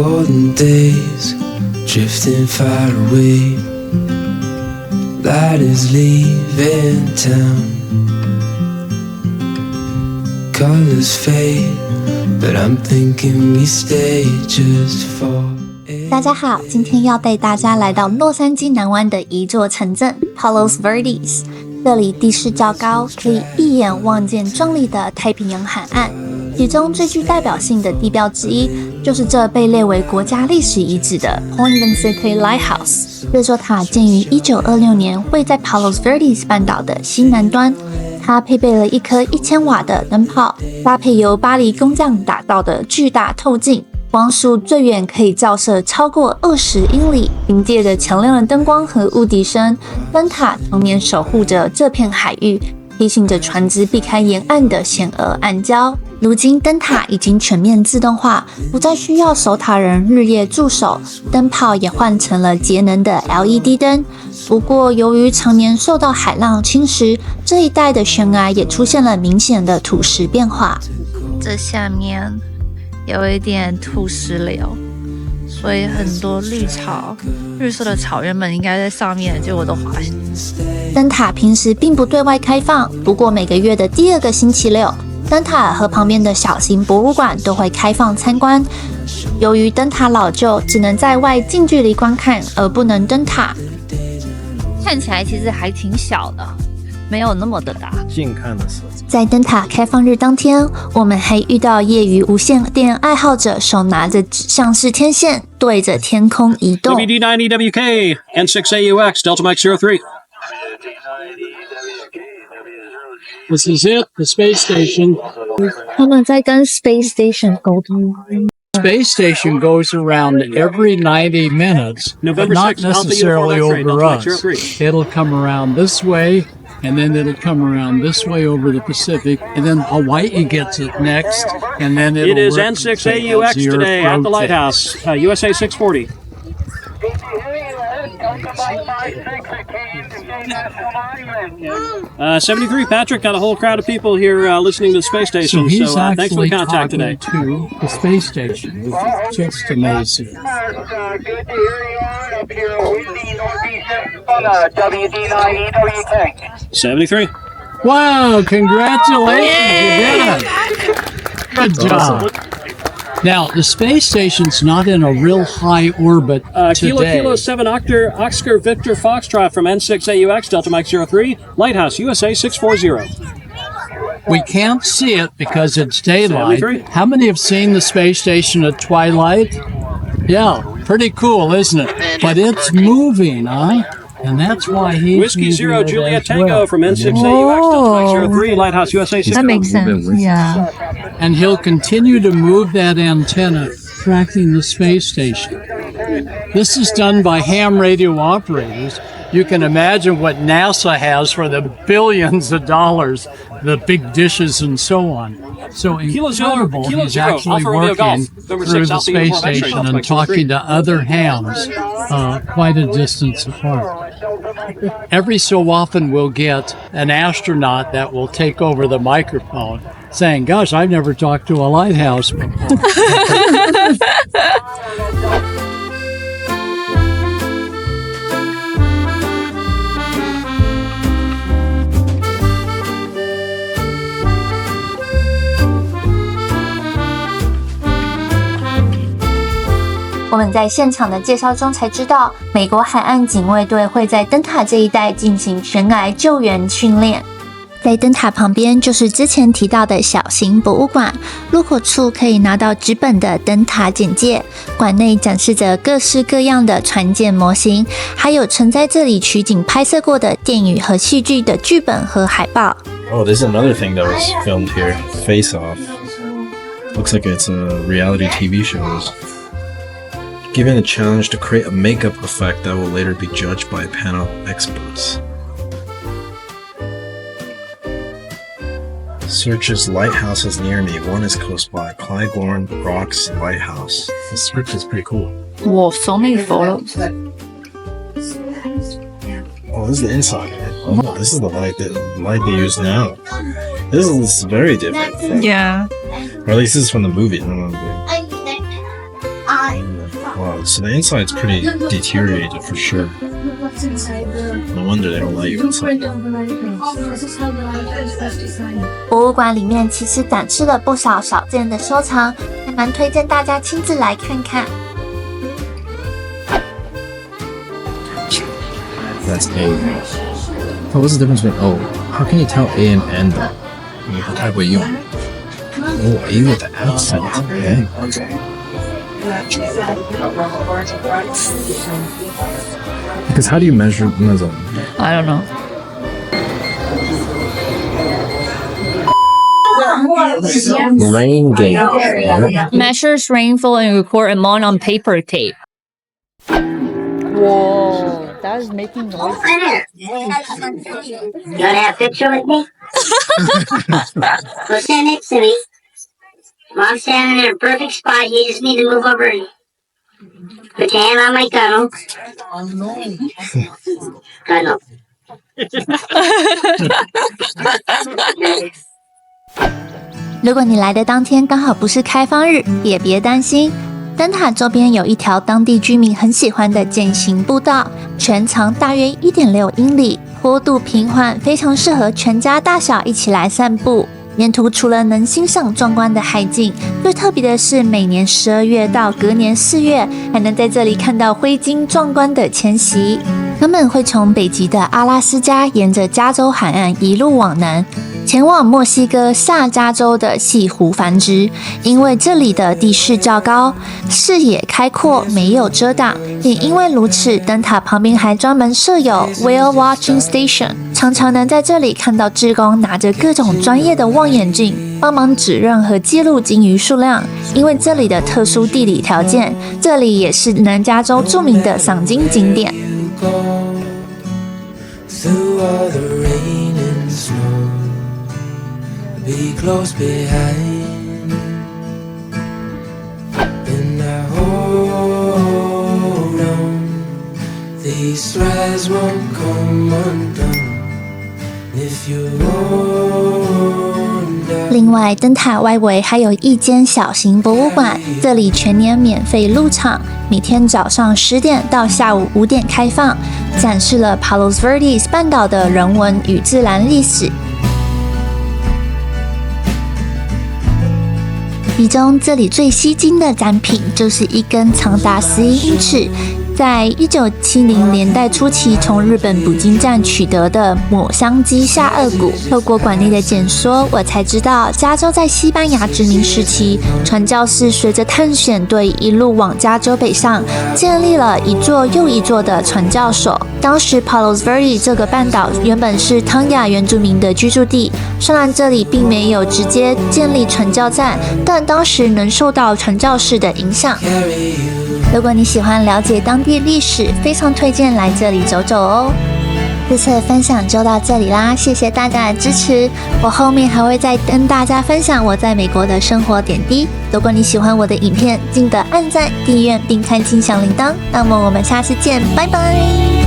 golden days drifting far away. Light is leaving town. Colors fade, but I'm thinking we stay just for. 大家好，今天要带大家来到洛杉矶南湾的一座城镇 Palos Verdes。这里地势较高，可以一眼望见壮丽的太平洋海岸。其中最具代表性的地标之一，就是这被列为国家历史遗址的 Point Vincente Lighthouse。这座塔建于1926年，位在 Palos Verdes 半岛的西南端。它配备了一颗1000瓦的灯泡，搭配由巴黎工匠打造的巨大透镜。光束最远可以照射超过20英里，凭借着强亮的灯光和雾笛声，灯塔常年守护着这片海域，提醒着船只避开沿岸的险恶暗礁。如今灯塔已经全面自动化，不再需要守塔人日夜驻守，灯泡也换成了节能的 LED 灯。不过由于常年受到海浪侵蚀，这一带的悬崖也出现了明显的土石变化。这下面有一点土石流，所以很多绿色的草原本应该在上面，结果都滑下。灯塔平时并不对外开放，不过每个月的第2个星期六，灯塔和旁边的小型博物馆都会开放参观。由于灯塔老旧，只能在外近距离观看，而不能登塔。看起来其实还挺小的，没有那么的大。近看的时候，在灯塔开放日当天，我们还遇到业余无线电爱好者手拿着指向式天线，对着天空移动。WD9EWK N6AUX Delta Mike 03. This is it, the space station. 他们在跟 Space Station 沟通。Space station goes around every 90 minutes, but not necessarily over us. It'll come around this way, and then it'll come around this way over the Pacific, and then Hawaii gets it next, and then It is N6AUX today at the lighthouse, USA 640. Uh, 73, Patrick, got a whole crowd of people here listening to the space station, so thanks for the contact today. To the space station, which is just amazing. Good to hear you on up here, windy northeast on WD9EWK. 73. Wow, congratulations, you did it. Good job. Now, the space station's not in a real high orbit today. Kilo 7 Oscar Victor Foxtrot from N6AUX Delta Mike 03, Lighthouse, USA 640. We can't see it because it's daylight. 73. How many have seen the space station at twilight? Yeah, pretty cool, isn't it? But it's moving, huh? And that's why he's Whiskey Zero moving Juliet as Tango well. from N6AUX Delta Mike 03, Lighthouse, USA 640. That makes sense, yeah. And he'll continue to move that antenna, tracking the space station. This is done by ham radio operators. You can imagine what NASA has for the billions of dollars, the big dishes and so on. So incredible, he's actually working through the space station and talking to other hams quite a distance apart. Every so often we'll get an astronaut that will take over the microphone saying, gosh, I've never talked to a lighthouse before. 我们在现场的介绍中才知道，美国海岸警卫队会在灯塔这一带进行悬崖救援训练。在灯塔旁边就是之前提到的小型博物馆，入口处可以拿到纸本的灯塔简介，馆内展示着各式各样的船舰模型，还有曾在这里取景拍摄过的电影和戏剧的剧本和海报。Oh, this is another thing that was filmed here. Face Off. Looks like it's a reality TV show. Given a challenge to create a makeup effect that will later be judged by a panel of experts. Searches lighthouses near me. One is close by. Clybourne Rocks Lighthouse. This script is pretty cool. Whoa, so many photos. Oh, this is the inside. Oh, this is the light they use now. This is very different. Yeah. Or at least this is from the movie. I don't know. So the inside's pretty deteriorated for sure. No wonder they don't let you inside. 博物馆里面其实展示了不少少见的收藏，还蛮推荐大家亲自来看看。That's A. Oh, what's the difference between O? How can you tell A and N though? 你不太会用。Oh, A with the accent. Okay. Because how do you measure 那种 I don't know. rain gauge? Measures rainfall and record amount on paper tape. Whoa, that is making noise. You want to have a picture with me? Go stand next to me. Mom's standing in a perfect spot. You just need to move over and put your hand on my gunnel. Gunnel. 如果你来的当天刚好不是开放日，也别担心。灯塔周边有一条当地居民很喜欢的健行步道，全长大约 1.6 英里，坡度平缓，非常适合全家大小一起来散步。沿途除了能欣赏壮观的海景，最特别的是每年12月到隔年4月，还能在这里看到灰鲸壮观的迁徙。它们会从北极的阿拉斯加沿着加州海岸一路往南，前往墨西哥下加州的西湖繁殖。因为这里的地势较高，视野开阔，没有遮挡，也因为如此，灯塔旁边还专门设有 Whale Watching Station， 常常能在这里看到志工拿着各种专业的望远镜，帮忙指认和记录鲸鱼数量。因为这里的特殊地理条件，这里也是南加州著名的赏鲸景点。Through all the rain and snow, be close behind, and I hold on. These threads won't come undone if you hold. 另外，灯塔外围还有一间小型博物馆，这里全年免费入场，每天早上10点到下午5点开放，展示了 Palos Verdes 半岛的人文与自然历史。其中，这里最吸睛的展品就是一根长达11英尺，在1970年代初期从日本捕鲸站取得的抹香鲸下颚骨。透过馆内的解说，我才知道加州在西班牙殖民时期，传教士随着探险队一路往加州北上，建立了一座又一座的传教所。当时 Palos Verdes 这个半岛原本是汤雅原住民的居住地，虽然这里并没有直接建立传教站，但当时能受到传教士的影响。如果你喜欢了解当地历史，非常推荐来这里走走哦。这次的分享就到这里啦，谢谢大家的支持。我后面还会再跟大家分享我在美国的生活点滴。如果你喜欢我的影片，记得按赞、订阅并开启小铃铛。那么我们下次见，拜拜。